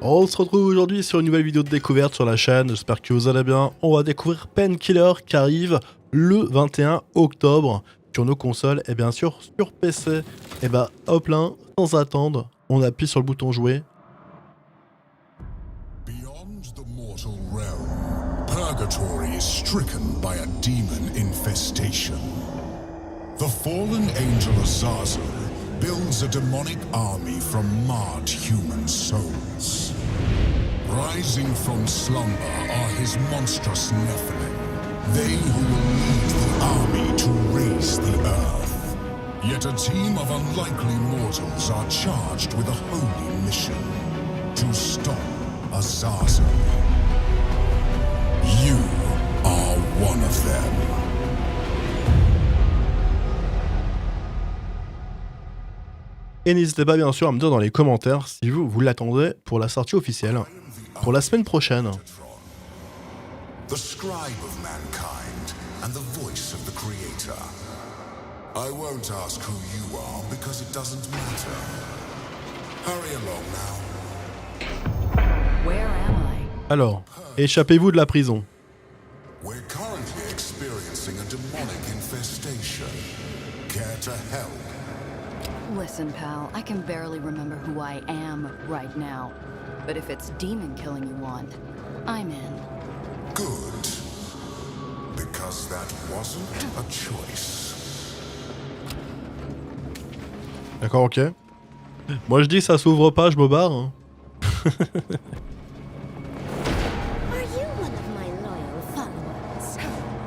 On se retrouve aujourd'hui sur une nouvelle vidéo de découverte sur la chaîne, j'espère que vous allez bien. On va découvrir Painkiller qui arrive le 21 octobre sur nos consoles et bien sûr sur PC. Et bah hop là, sans attendre, on appuie sur le bouton jouer. Beyond the mortal realm, Purgatory is stricken by a demon infestation. The fallen angel Azazel builds a demonic army from marred human souls. Rising from slumber are his monstrous Nephilim, they who will lead the army to raise the earth. Yet a team of unlikely mortals are charged with a holy mission, to stop Azazel. You are one of them. Et n'hésitez pas bien sûr à me dire dans les commentaires si vous l'attendez pour la sortie officielle, pour la semaine prochaine. The scribe of mankind and the voice of the creator. I won't ask who you are because it doesn't matter. Hurry along now. Where am I? Alors, échappez-vous de la prison. We're currently experiencing a demonic infestation. Care to help? Listen, pal, I can barely remember who I am right now. But if it's demon killing you want, I'm in. Good. Because that wasn't a choice. D'accord, ok. Moi je dis ça s'ouvre pas, je me barre. Hein. Are you one of my loyal followers?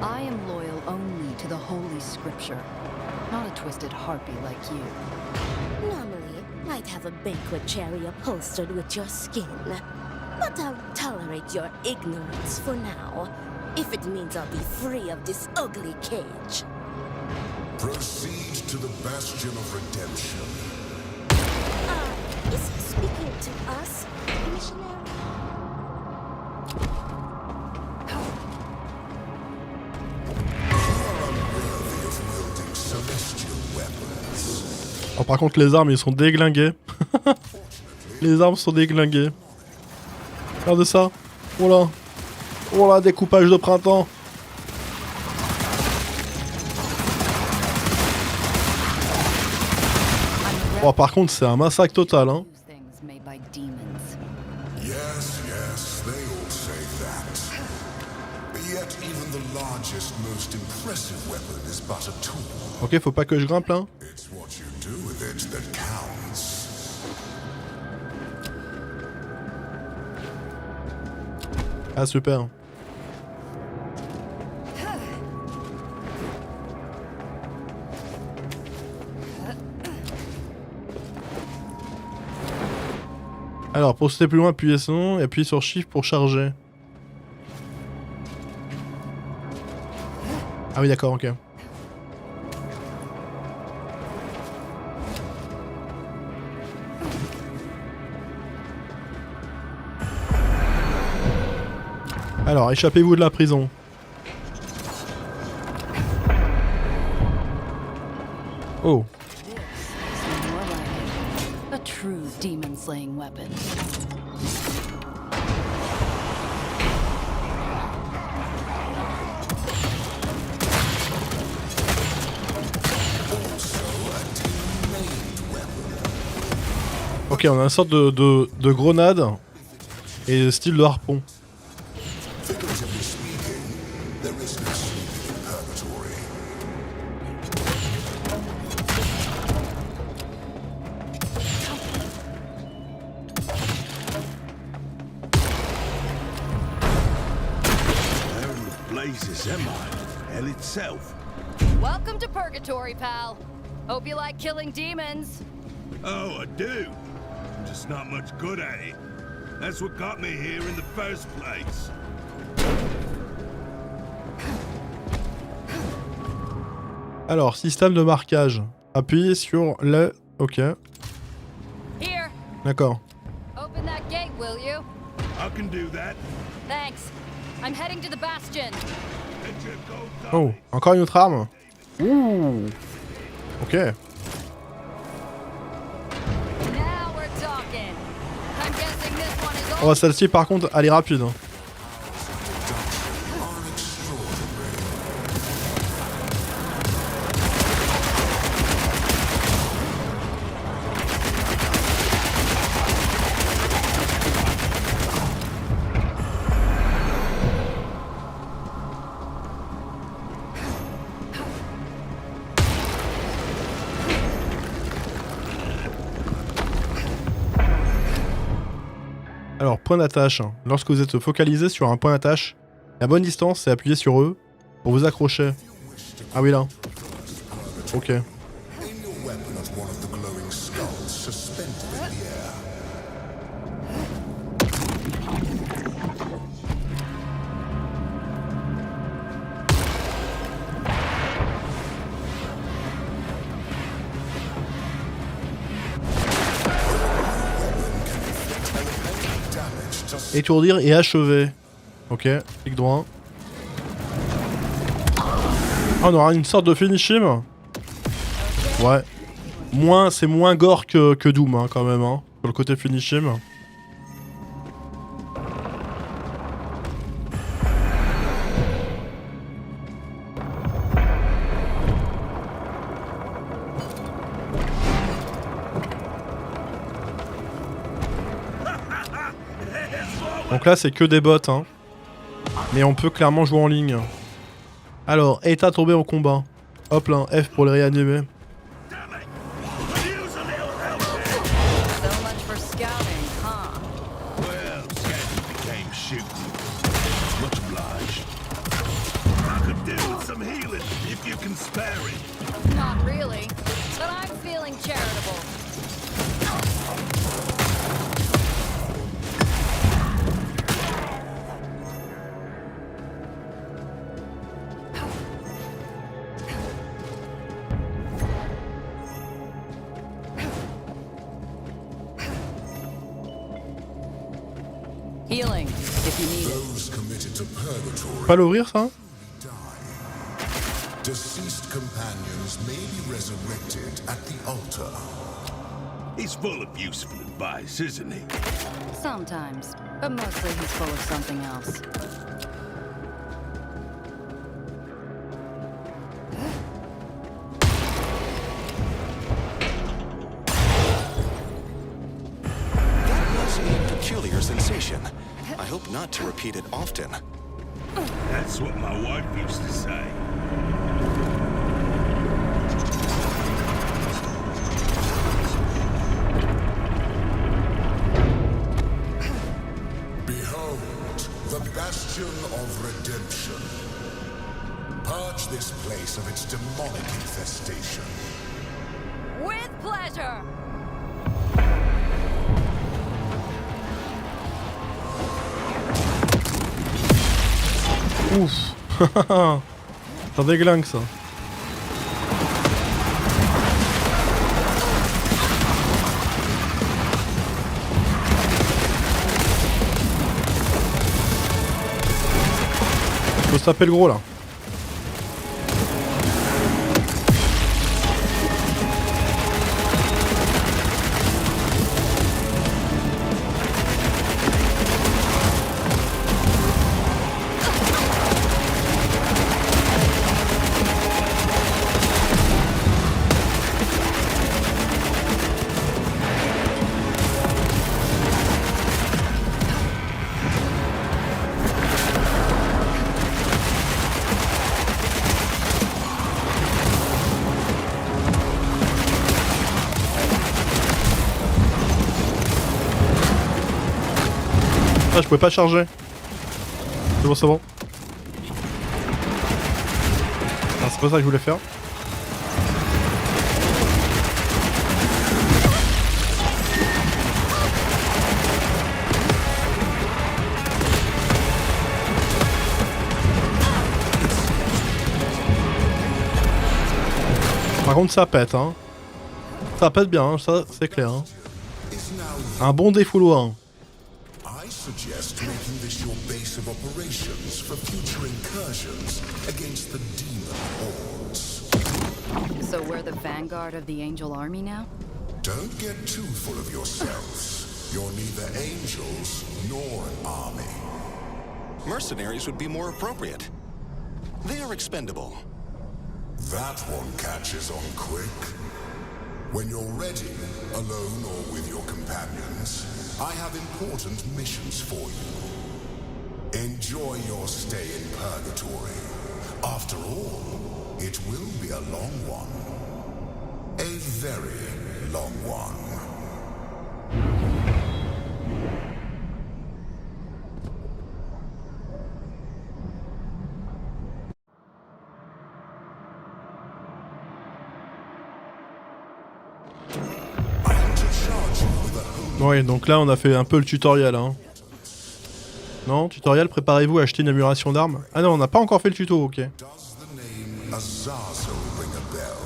I am loyal only to the Holy Scripture, not a twisted harpy like you. Normally, I'd have a banquet cherry upholstered with your skin. But I'll tolerate your ignorance for now, if it means I'll be free of this ugly cage. Proceed to the Bastion of Redemption. Is he speaking to us, missionary? Unworthy of wielding celestial weapons. Oh, par contre les armes ils sont déglinguées. Les armes sont déglinguées. Regarde ça. Oh là. Oh là, découpage de printemps. Oh par contre c'est un massacre total hein. Use things made by demons. Yes, yes, they all say that. Yet even the largest, most impressive weapon is but a tool. Ok, faut pas que je grimpe là. It's what you do with it that counts. Ah super. Alors pour sauter plus loin appuyez son et appuyez sur Shift pour charger. Ah oui d'accord, ok. Alors échappez-vous de la prison. Oh. This is more like it. A true demon-slaying weapon. Ok, on a une sorte de grenade et style de harpon. Figuratively speaking, there is no sleep in Purgatory. Where in the blazes am I? Hell itself. Welcome to Purgatory, pal. Hope you like killing demons. Oh, I do. I'm just not much good at it. That's what got me here in the first place. Alors, système de marquage. Appuyez sur le... Ok, Here, d'accord. open that gate, will you? I can do that. Thanks. I'm heading to the Bastion. Let your gold Oh, encore une autre arme. Ouh. Ok. Now we're talking. I'm guessing Oh, celle-ci par contre, elle est rapide. Hein. Alors, point d'attache. Lorsque vous êtes focalisé sur un point d'attache, la bonne distance, c'est appuyer sur eux pour vous accrocher. Ah oui, là. Ok. Aim your weapon at one of the glowing skulls suspended in the air. Étourdir et achever. Ok, clic droit. Ah, on aura une sorte de finish him. Ouais. C'est moins gore que Doom, hein, quand même, hein, sur le côté finish him. Donc là, c'est que des bots, hein. Mais on peut clairement jouer en ligne. Alors, état tombé en combat. Hop là, F pour les réanimer. So much for scouting, huh? Well, scouting became shooting. Much obliged. I could do with some healing if you can spare it. Not really, but I'm feeling charitable. Healing, if you need it. Those committed to purgatory Pas l'ouvrir ça? die. Deceased companions may be resurrected at the altar. He's full of useful advice, isn't he? Sometimes, but mostly he's full of something else. That was a peculiar sensation. I hope not to repeat it often. That's what my wife used to say. Behold, the bastion of redemption. Purge this place of its demonic infestation. With pleasure! Ouf. Ça déglingue ça. Faut se taper le gros là. Ah, je pouvais pas charger. C'est bon, c'est bon. Ah, c'est pas ça que je voulais faire. Par contre, ça pète, hein. Ça pète bien, hein, ça c'est clair. Hein. Un bon défouloir. I suggest making this your base of operations for future incursions against the demon hordes. So we're the vanguard of the Angel Army now? Don't get too full of yourselves. You're neither angels nor an army. Mercenaries would be more appropriate. They are expendable. That one catches on quick. When you're ready, alone or with your companions, I have important missions for you. Enjoy your stay in Purgatory. After all, it will be a long one. A very long one. Oui, donc là on a fait un peu le tutoriel. Hein. Non, tutoriel, préparez-vous à acheter une amélioration d'armes. Ah non, on n'a pas encore fait le tuto, ok.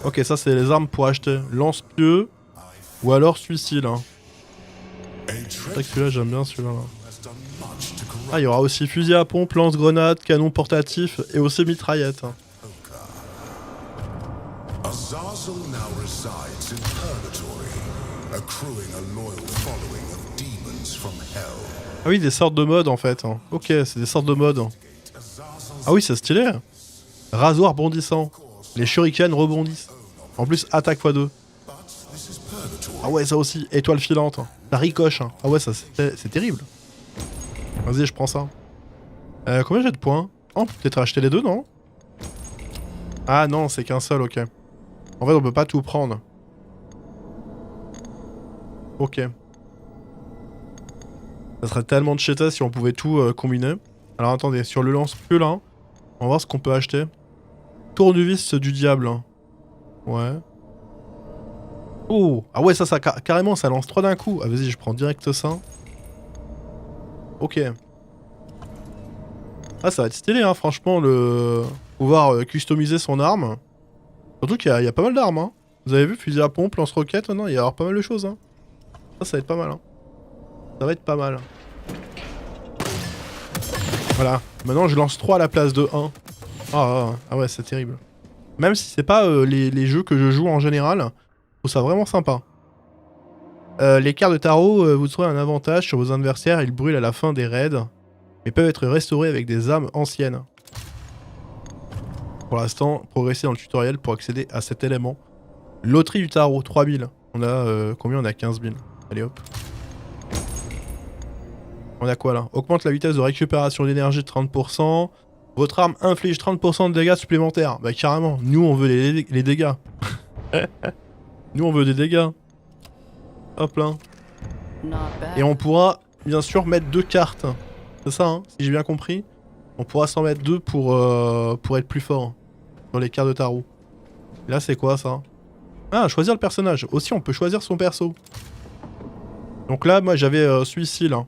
Ok, ça c'est les armes pour acheter. Lance-pieu ou alors suicide. Hein. C'est vrai que celui-là, j'aime bien celui-là. Ah, il y aura aussi fusil à pompe, lance-grenade, canon portatif et aussi mitraillette. Hein. Azazel now resides in Purgatory, accruing a loyal following of demons from hell. Ah oui, des sortes de modes en fait. Hein. Ok, c'est des sortes de modes. Ah oui, c'est stylé. Rasoir bondissant. Les shurikens rebondissent. En plus, attaque x2. Ah ouais, ça aussi. Étoile filante. Ça ricoche. Hein. Ah ouais, ça c'est terrible. Vas-y, je prends ça. Combien j'ai de points? Oh, peut-être acheter les deux, non? Ah non, c'est qu'un seul, ok. En fait, on peut pas tout prendre. Ok. Ça serait tellement de cheaté si on pouvait tout combiner. Alors attendez, sur le lance-pieu là, on va voir ce qu'on peut acheter. Tournevis du diable. Hein. Ouais. Oh! Ah ouais, ça carrément, ça lance 3 d'un coup. Ah vas-y, je prends direct ça. Ok. Ah, ça va être stylé, hein, franchement, le... pouvoir customiser son arme. Surtout qu'il y a pas mal d'armes, hein. Vous avez vu, fusil à pompe, lance-roquette, non, il y a pas mal de choses, hein. Ça va être pas mal, hein. Ça va être pas mal. Voilà. Maintenant, je lance 3 à la place de 1. Ah ouais, c'est terrible. Même si c'est pas les jeux que je joue en général, je trouve ça vraiment sympa. Les cartes de tarot, vous trouverez un avantage sur vos adversaires, ils brûlent à la fin des raids, mais peuvent être restaurés avec des armes anciennes. Pour l'instant, progressez dans le tutoriel pour accéder à cet élément. Loterie du tarot, 3000. On a combien? On a 15 000. Allez hop. On a quoi là? Augmente la vitesse de récupération d'énergie de 30%. Votre arme inflige 30% de dégâts supplémentaires. Bah carrément, nous on veut les dégâts. Nous on veut des dégâts. Hop là. Et on pourra bien sûr mettre 2 cartes. C'est ça, hein, si j'ai bien compris. On pourra s'en mettre 2 pour être plus fort sur les cartes de tarot. Et là c'est quoi ça? Ah, choisir le personnage. Aussi on peut choisir son perso. Donc là moi j'avais celui-ci là.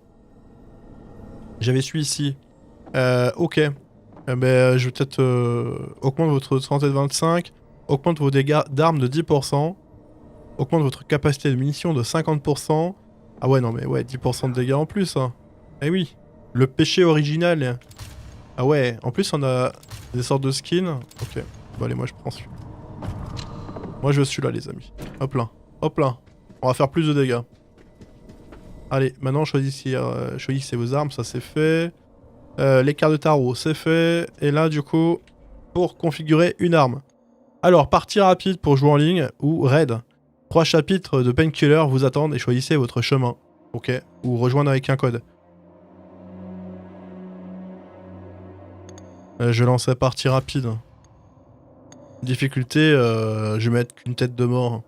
J'avais celui-ci. Ok. Ben, je vais peut-être augmente votre santé de 25. Augmente vos dégâts d'armes de 10%. Augmente votre capacité de munitions de 50%. Ah ouais, non mais ouais, 10% de dégâts en plus. Hein. Eh oui. Le péché original. Ah ouais, en plus on a des sortes de skins. Ok. Bon allez, moi je prends celui-là. Moi je veux celui-là les amis. Hop là. Hop là. On va faire plus de dégâts. Allez, maintenant choisissez vos armes, ça c'est fait. Les cartes de tarot, c'est fait. Et là du coup, pour configurer une arme. Alors, partie rapide pour jouer en ligne ou raid. 3 chapitres de Painkiller vous attendent et choisissez votre chemin. Ok. Ou rejoindre avec un code. Je lancerai partie rapide. Difficulté, je vais mettre qu'une tête de mort.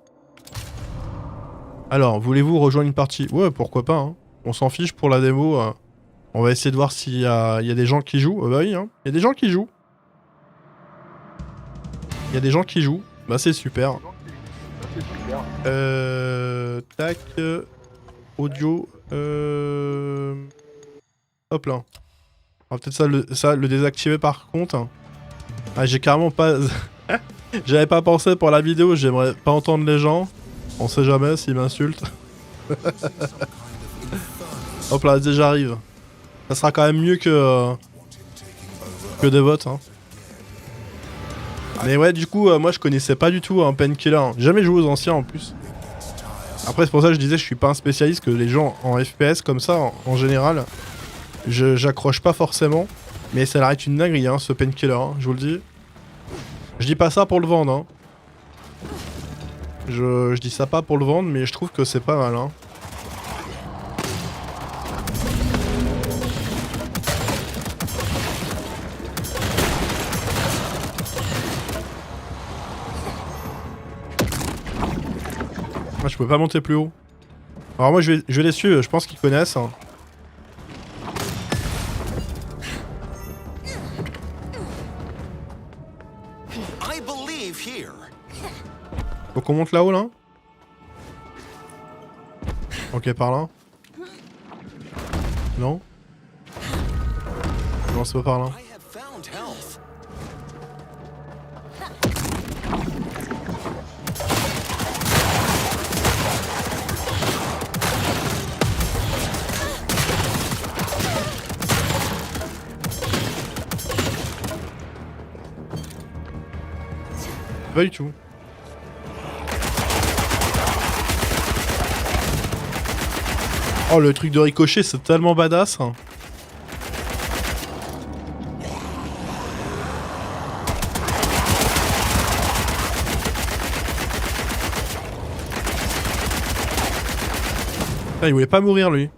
Alors, voulez-vous rejoindre une partie? Ouais, pourquoi pas. Hein. On s'en fiche pour la démo. On va essayer de voir s'il y a des gens qui jouent. Bah oui, hein. Il y a des gens qui jouent. Il y a des gens qui jouent. Bah c'est super. Tac. Audio. Hop là. On va peut-être ça le désactiver par contre. Ah, j'ai carrément pas... J'avais pas pensé pour la vidéo, j'aimerais pas entendre les gens. On sait jamais s'ils m'insultent. Hop là, déjà j'arrive. Ça sera quand même mieux que des bots. Hein. Mais ouais, du coup, moi je connaissais pas du tout un Painkiller. Jamais joué aux anciens en plus. Après c'est pour ça que je disais je suis pas un spécialiste, que les gens en FPS comme ça en général j'accroche pas forcément. Mais ça l'arrête une dinguerie hein, ce Painkiller, hein, je vous le dis. Je dis pas ça pour le vendre hein. Je dis ça pas pour le vendre, mais je trouve que c'est pas mal hein. Ah, je peux pas monter plus haut. Alors moi je vais les suivre, je pense qu'ils connaissent hein. I believe here. Faut qu'on monte là-haut là. Ok, par là. Non. Non, c'est pas par là. I have found health. Pas du tout. Oh, le truc de ricochet, c'est tellement badass. Ah, il voulait pas mourir lui.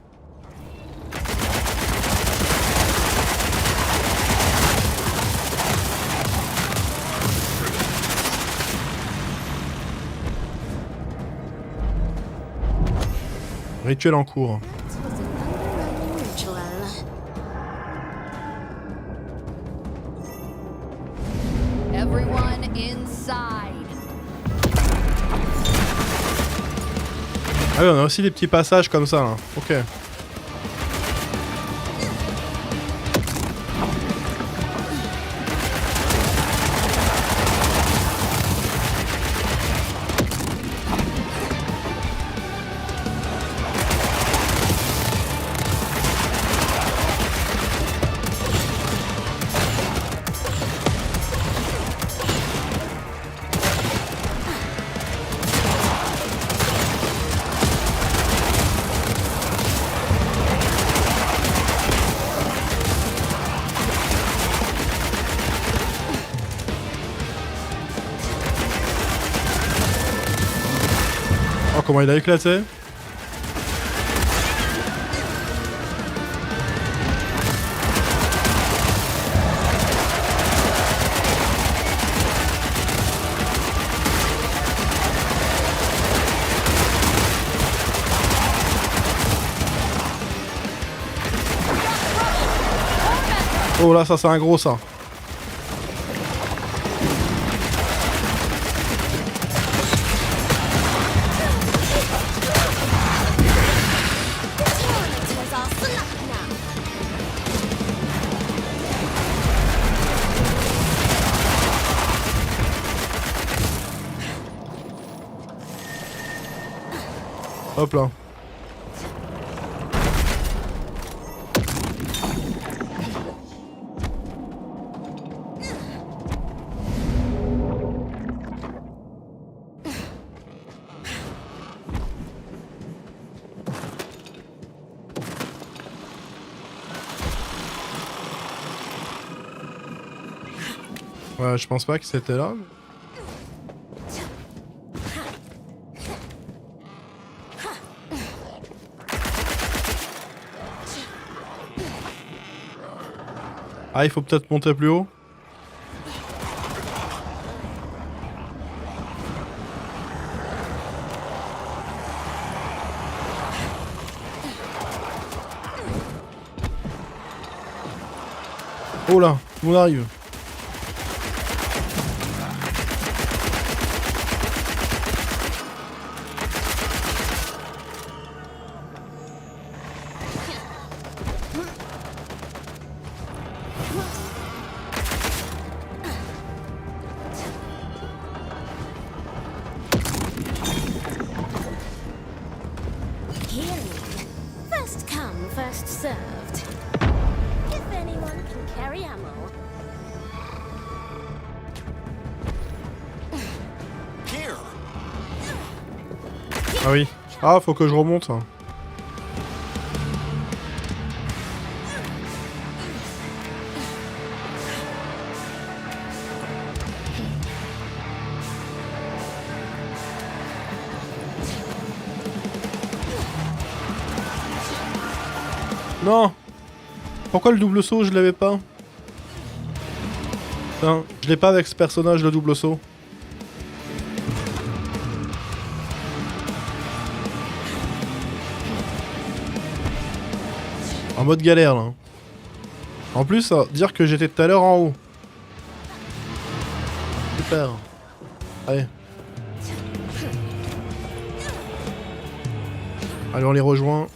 Rituel en cours. This was an underground ritual. Everyone inside. Ah oui, on a aussi des petits passages comme ça là. Ok. Oh, comment il a éclaté. Oh là, ça c'est un gros ça. Tormentors are slack now. Hop là. Ouais, je pense pas que c'était là. Ah, il faut peut-être monter plus haut. Oh là, on arrive. Healing. First come, first served. If anyone can carry ammo. Here. Ah oui. Ah, faut que je remonte. Non! Pourquoi le double saut, je l'avais pas? Putain, je l'ai pas avec ce personnage, le double saut. En mode galère, là. En plus, dire que j'étais tout à l'heure en haut. Super. Allez. Allez, on les rejoint.